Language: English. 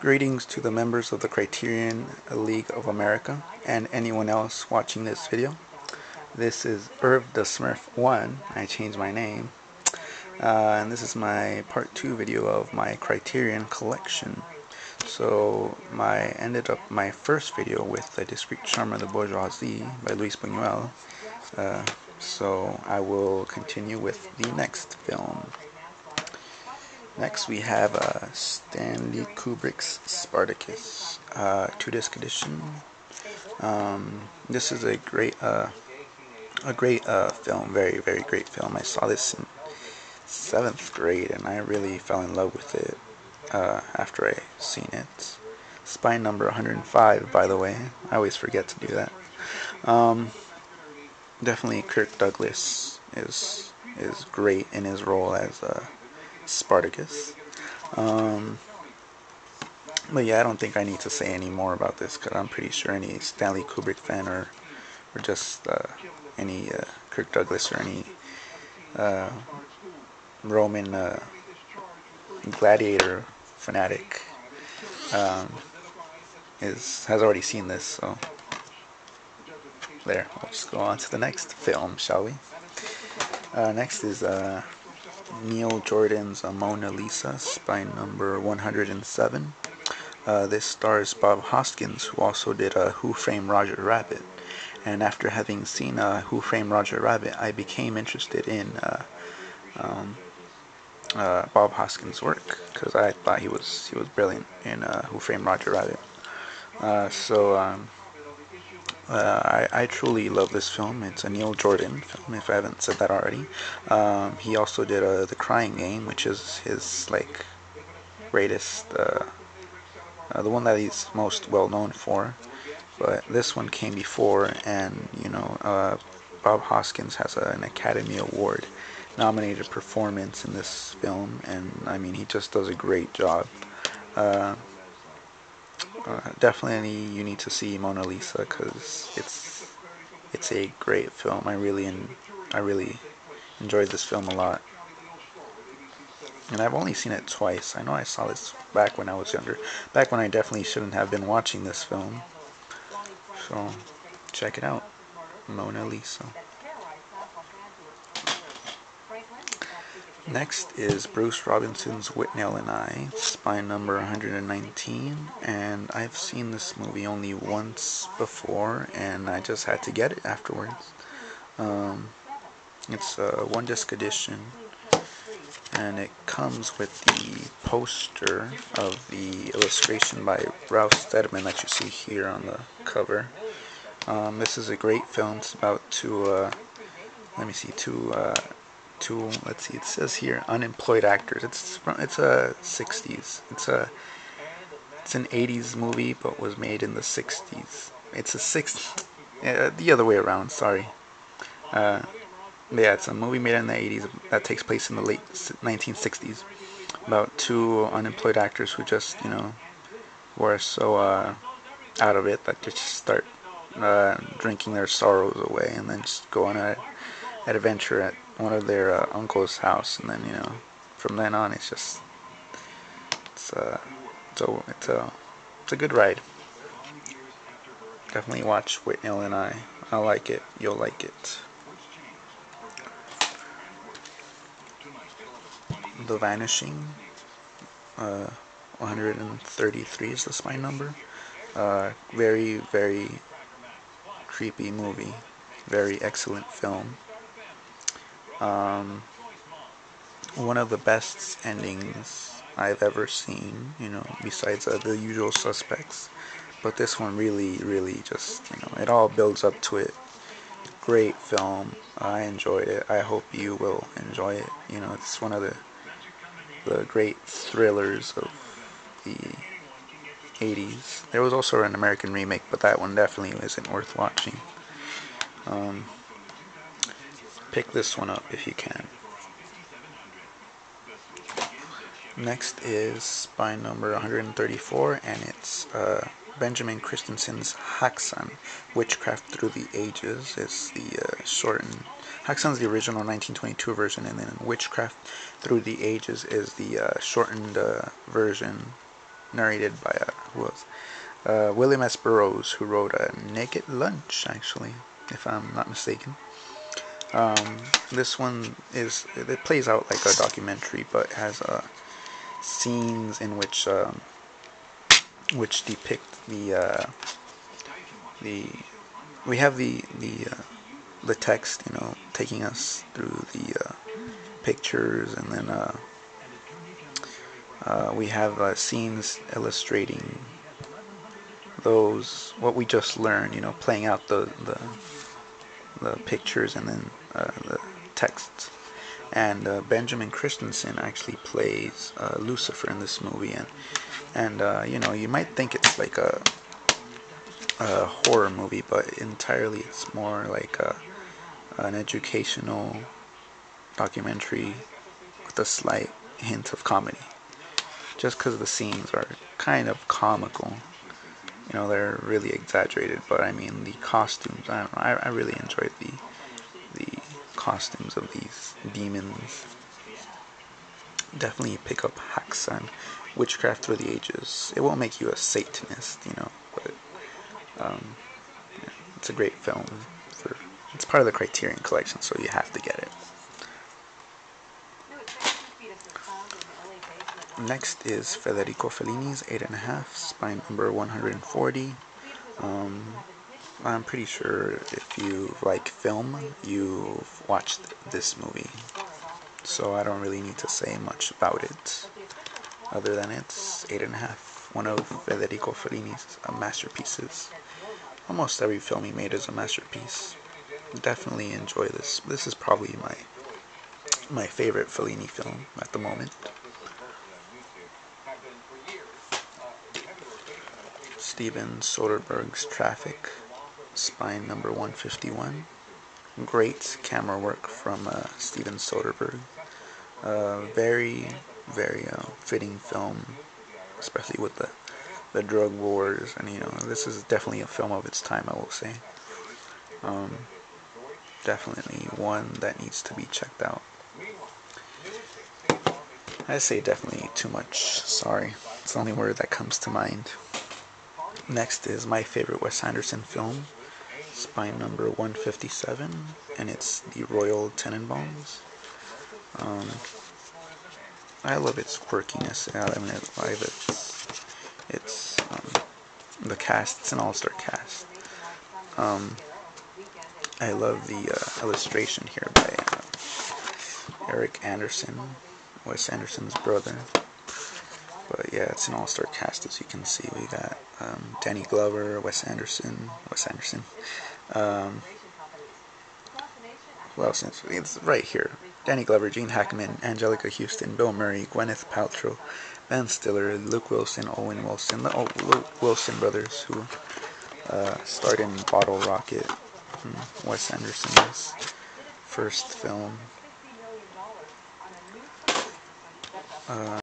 Greetings to the members of the Criterion League of America and anyone else watching this video. This is Irv the Smurf 1. I changed my name. And this is my part 2 video of my Criterion collection. So I ended up my first video with The Discreet Charm of the Bourgeoisie by Luis Buñuel. So I will continue with the next film. Next we have Stanley Kubrick's Spartacus, 2-disc edition. This is a great film, very great film. I saw this in 7th grade and I really fell in love with it after I seen it. Spine number 105, by the way. I always forget to do that. Definitely Kirk Douglas is great in his role as Spartacus. But yeah, I don't think I need to say any more about this because I'm pretty sure any Stanley Kubrick fan or just any Kirk Douglas or any Roman gladiator fanatic has already seen this. So there, we'll just go on to the next film, shall we? Next is Neil Jordan's Mona Lisa, spine number 107. This stars Bob Hoskins, who also did Who Framed Roger Rabbit. And after having seen Who Framed Roger Rabbit, I became interested in Bob Hoskins' work because I thought he was brilliant in Who Framed Roger Rabbit. I truly love this film. It's a Neil Jordan film, if I haven't said that already. He also did The Crying Game, which is his greatest, the one that he's most well known for. But this one came before, and Bob Hoskins has an Academy Award nominated performance in this film, and I mean, he just does a great job. Definitely you need to see Mona Lisa because it's a great film. I really enjoyed this film a lot, and I've only seen it twice. I know I saw this back when I was younger, back when I definitely shouldn't have been watching this film. So check it out, Mona Lisa. Next is Bruce Robinson's Wit and I, spine number 119, and I've seen this movie only once before, and I just had to get it afterwards. It's a 1-disc edition, and it comes with the poster of the illustration by Ralph Steadman that you see here on the cover. This is a great film. It's about let's see, it says here unemployed actors. It's a 60s. It's an 80s movie, but was made in the 60s. It's the other way around. Sorry. Yeah, it's a movie made in the 80s that takes place in the late 1960s about two unemployed actors who just were so out of it that they just start drinking their sorrows away and then just go on an adventure at one of their uncle's house, and then from then on it's a good ride. Definitely watch Wit and I. I like it. You'll like it. The Vanishing, 133 is the spine number. Very creepy movie. Very excellent film. One of the best endings I've ever seen, besides The Usual Suspects. But this one really just, it all builds up to it. Great film. I enjoyed it. I hope you will enjoy it. It's one of the great thrillers of the 80s. There was also an American remake, but that one definitely isn't worth watching. Pick this one up if you can. Next is spine number 134, and it's Benjamin Christensen's Haxan, Witchcraft Through the Ages. It's the shortened. Haxan's the original 1922 version, and then Witchcraft Through the Ages is the shortened version narrated by who else? William S. Burroughs, who wrote Naked Lunch, actually, if I'm not mistaken. This one it plays out like a documentary, but has scenes in which depict the we have the text, taking us through the pictures, and then we have scenes illustrating those what we just learned, playing out the pictures, and then the texts. And Benjamin Christensen actually plays Lucifer in this movie, and you might think it's like a horror movie, but entirely it's more like an educational documentary with a slight hint of comedy. Just because the scenes are kind of comical, they're really exaggerated. But I mean, the costumes, I don't know, I really enjoyed the costumes of these demons. Definitely pick up hacks on Witchcraft Through the Ages. It won't make you a Satanist, but yeah, it's a great film. It's part of the Criterion collection, so you have to get it. Next is Federico Fellini's 8.5, spine number 140. I'm pretty sure if you like film, you've watched this movie, so I don't really need to say much about it, other than it's 8.5, one of Federico Fellini's masterpieces. Almost every film he made is a masterpiece. Definitely enjoy this. This is probably my favorite Fellini film at the moment. Steven Soderbergh's Traffic, spine number 151. Great camera work from Steven Soderbergh. Very, very fitting film, especially with the drug wars, and this is definitely a film of its time, I will say. Definitely one that needs to be checked out. I say definitely too much, sorry. It's the only word that comes to mind. Next is my favorite Wes Anderson film, spine number 157, and it's the Royal Tenenbaums. I love its quirkiness. I mean, I love it's the cast. It's an all-star cast. I love the illustration here by Eric Anderson, Wes Anderson's brother. But yeah, it's an all-star cast, as you can see. We got Danny Glover, Wes Anderson. Who else? It's right here. Danny Glover, Gene Hackman, Angelica Houston, Bill Murray, Gwyneth Paltrow, Ben Stiller, Luke Wilson, Owen Wilson, the Wilson brothers, who starred in Bottle Rocket, Wes Anderson's first film.